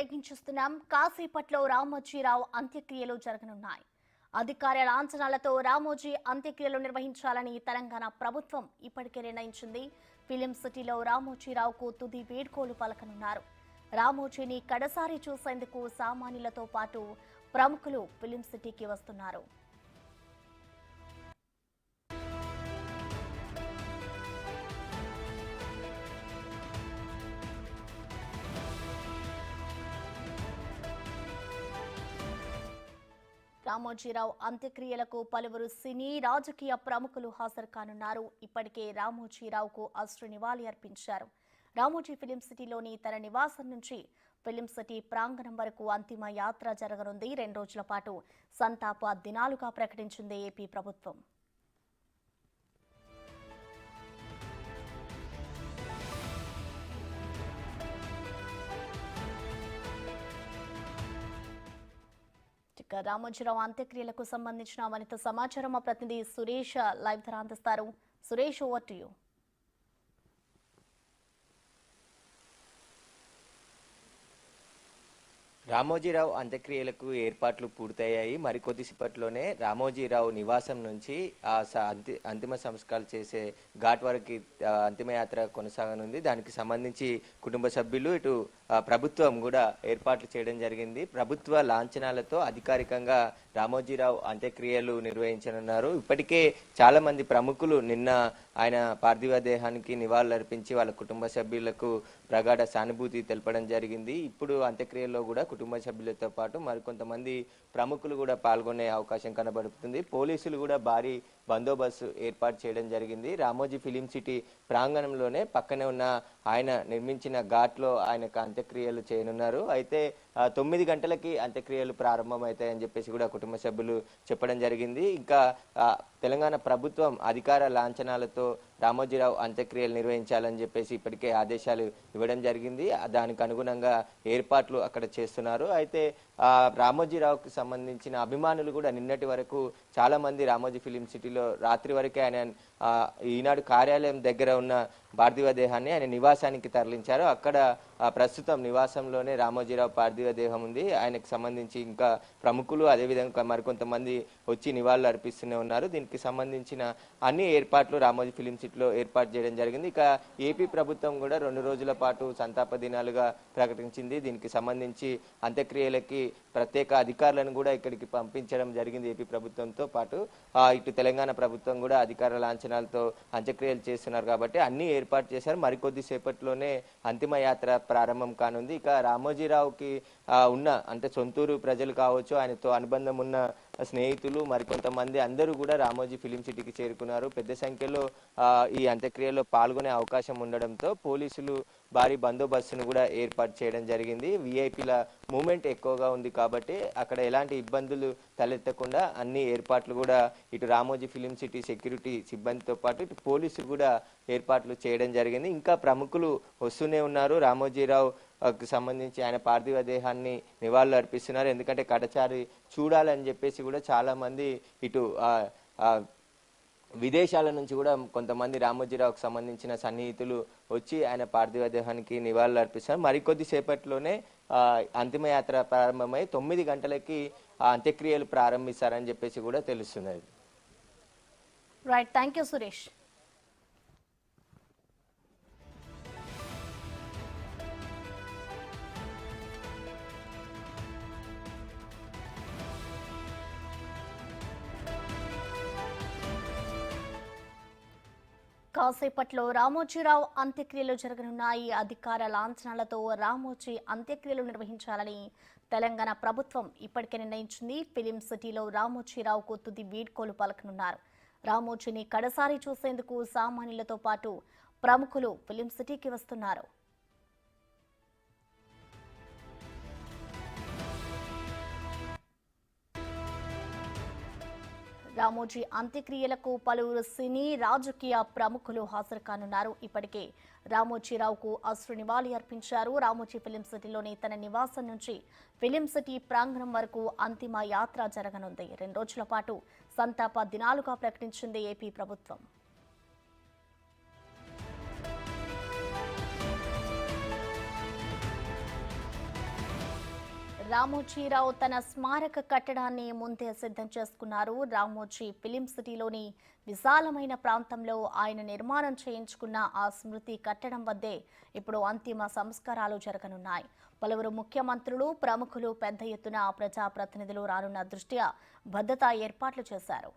వేగించుస్తున్నాం. కాసేపట్లో రామోజీరావు అంత్యక్రియలు జరగనున్నాయి. అధికార లాంఛనాలతో రామోజీ అంత్యక్రియలు నిర్వహించాలని తెలంగాణ ప్రభుత్వం ఇప్పటికే నిర్ణయించింది. ఫిలిం సిటీలో రామోజీరావుకు తుది వేడ్కోలు పలకనున్నారు. రామోజీని కడసారి చూసేందుకు సామాన్యులతో పాటు ప్రముఖులు ఫిలిం సిటీకి వస్తున్నారు. రామోజీరావు అంత్యక్రియలకు పలువురు సినీ రాజకీయ ప్రముఖులు హాజరు కానున్నారు. ఇప్పటికే రామోజీరావుకు అశ్రు నివాళి అర్పించారు. రామోజీ ఫిలిం సిటీలోని తన నివాసం నుంచి ఫిలిం సిటీ ప్రాంగణం వరకు అంతిమ యాత్ర జరగనుంది. 2 రోజుల పాటు సంతాప దినాలుగా ప్రకటించింది ఏపీ ప్రభుత్వం. రామోజీరావు అంత్యక్రియలకు సంబంధించిన మరింత సమాచారం మా ప్రతినిధి సురేష్ లైవ్ ద్వారా అందిస్తారు. Suresh, over to you. Ramoji Rao అంత్యక్రియలకు ఏర్పాట్లు పూర్తయ్యాయి. మరికొద్దిసేపట్లోనే రామోజీరావు నివాసం నుంచి అంతిమ సంస్కారాలు చేసే ఘాట్ వరకు అంతిమయాత్ర కొనసాగనుంది. దానికి సంబంధించి కుటుంబ సభ్యులు ఇటు ప్రభుత్వం కూడా ఏర్పాట్లు చేయడం జరిగింది. ప్రభుత్వ లాంఛనాలతో అధికారికంగా రామోజీరావు అంత్యక్రియలు నిర్వహించనున్నారు. ఇప్పటికే చాలా మంది ప్రముఖులు నిన్న ఆయన పార్థివ దేహానికి నివాళులర్పించి వాళ్ళ కుటుంబ సభ్యులకు ప్రగాఢ సానుభూతి తెలపడం జరిగింది. ఇప్పుడు అంత్యక్రియల్లో కూడా కుటుంబ సభ్యులతో పాటు మరికొంతమంది ప్రముఖులు కూడా పాల్గొనే అవకాశం కనబడుతుంది. పోలీసులు కూడా భారీ బందోబస్తు ఏర్పాటు చేయడం జరిగింది. రామోజీ ఫిలిం సిటీ ప్రాంగణంలోనే పక్కనే ఉన్న ఆయన నిర్మించిన ఘాట్లో ఆయనకు అంత్యక్రియలు చేయనున్నారు. అయితే 9 గంటలకి అంత్యక్రియలు ప్రారంభమవుతాయని చెప్పేసి కూడా కుటుంబ సభ్యులు చెప్పడం జరిగింది. ఇంకా తెలంగాణ ప్రభుత్వం అధికార లాంఛనాలతో రామోజీరావు అంత్యక్రియలు నిర్వహించాలని చెప్పేసి ఇప్పటికే ఆదేశాలు ఇవ్వడం జరిగింది. దానికి అనుగుణంగా ఏర్పాట్లు అక్కడ చేస్తున్నారు. అయితే రామోజీరావుకి సంబంధించిన అభిమానులు కూడా నిన్నటి వరకు చాలా మంది రామోజీ ఫిలిం సిటీలో రాత్రి వరకే ఆయన ఈనాడు కార్యాలయం దగ్గర ఉన్న పార్థివ దేహాన్ని ఆయన నివాసానికి తరలించారు. అక్కడ ప్రస్తుతం నివాసంలోనే రామోజీరావు పార్థివ దేహం ఉంది. ఆయనకు సంబంధించి ఇంకా ప్రముఖులు అదేవిధంగా మరికొంతమంది వచ్చి నివాళులు అర్పిస్తూనే ఉన్నారు. దీనికి సంబంధించిన అన్ని ఏర్పాట్లు రామోజీ ఫిలిం సిటీలో ఏర్పాటు చేయడం జరిగింది. ఇక ఏపీ ప్రభుత్వం కూడా 2 రోజుల పాటు సంతాప దినాలుగా ప్రకటించింది. దీనికి సంబంధించి అంత్యక్రియలకి ప్రత్యేక అధికారులను కూడా ఇక్కడికి పంపించడం జరిగింది. ఏపీ ప్రభుత్వంతో పాటు ఇటు తెలంగాణ ప్రభుత్వం కూడా అధికార లాంఛనాలతో అంత్యక్రియలు చేస్తున్నారు కాబట్టి అన్ని ఏర్పాటు చేశారు. మరికొద్ది సేపట్లోనే అంతిమ యాత్ర ప్రారంభం కానుంది. ఇక రామోజీరావుకి ఉన్న అంటే సొంతూరు ప్రజలు కావచ్చు, ఆయనతో అనుబంధం ఉన్న స్నేహితులు మరికొంతమంది అందరూ కూడా రామోజీ ఫిలిం సిటీకి చేరుకున్నారు. పెద్ద సంఖ్యలో ఈ అంత్యక్రియలో పాల్గొనే అవకాశం ఉండడంతో పోలీసులు భారీ బందోబస్తును కూడా ఏర్పాటు చేయడం జరిగింది. విఐపీల మూమెంట్ ఎక్కువగా ఉంది కాబట్టి అక్కడ ఎలాంటి ఇబ్బందులు తలెత్తకుండా అన్ని ఏర్పాట్లు కూడా ఇటు రామోజీ ఫిలిం సిటీ సెక్యూరిటీ సిబ్బందితో పాటు ఇటు పోలీసులు కూడా ఏర్పాట్లు చేయడం జరిగింది. ఇంకా ప్రముఖులు వస్తూనే ఉన్నారు. రామోజీరావు సంబంధించి ఆయన పార్థివ దేహాన్ని నివాళులు అర్పిస్తున్నారు. ఎందుకంటే కడచారి చూడాలని చెప్పేసి కూడా చాలా మంది ఇటు విదేశాల నుంచి కూడా కొంతమంది రామోజీరావుకు సంబంధించిన సన్నిహితులు వచ్చి ఆయన పార్థివ దేహానికి నివాళులు అర్పిస్తారు. మరికొద్ది సేపట్లోనే అంతిమయాత్ర ప్రారంభమై 9 గంటలకి అంత్యక్రియలు ప్రారంభిస్తారని చెప్పేసి కూడా తెలుస్తున్నది. Right, thank you Suresh. కాసేపట్లో రామోజీరావు అంత్యక్రియలు జరగనున్నాయి. అధికార లాంఛనాలతో రామోజీ అంత్యక్రియలు నిర్వహించాలని తెలంగాణ ప్రభుత్వం ఇప్పటికే నిర్ణయించింది. ఫిలిం సిటీలో రామోజీరావుకు తుది వీడ్కోలు పలకనున్నారు. రామోజీని కడసారి చూసేందుకు సామాన్యులతో పాటు ప్రముఖులు ఫిలిం సిటీకి వస్తున్నారు. రామోజీ అంత్యక్రియలకు పలువురు సినీ రాజకీయ ప్రముఖులు హాజరు కానున్నారు. ఇప్పటికే రామోజీరావుకు అశ్రు నివాళి అర్పించారు. రామోజీ ఫిలిం సిటీలోని తన నివాసం నుంచి ఫిలిం సిటీ ప్రాంగణం వరకు అంతిమ యాత్ర జరగనుంది. 2 రోజుల పాటు సంతాప దినాలుగా ప్రకటించింది ఏపీ ప్రభుత్వం. రామోజీరావు తన స్మారక కట్టడాన్ని ముందే సిద్ధం చేసుకున్నారు. రామోజీ ఫిలిం సిటీలోని విశాలమైన ప్రాంతంలో ఆయన నిర్మాణం చేయించుకున్న ఆ స్మృతి కట్టడం వద్దే ఇప్పుడు అంతిమ సంస్కారాలు జరగనున్నాయి. పలువురు ముఖ్యమంత్రులు, ప్రముఖులు, పెద్ద ఎత్తున ప్రజాప్రతినిధులు రానున్న దృష్ట్యా భద్రతా ఏర్పాట్లు చేశారు.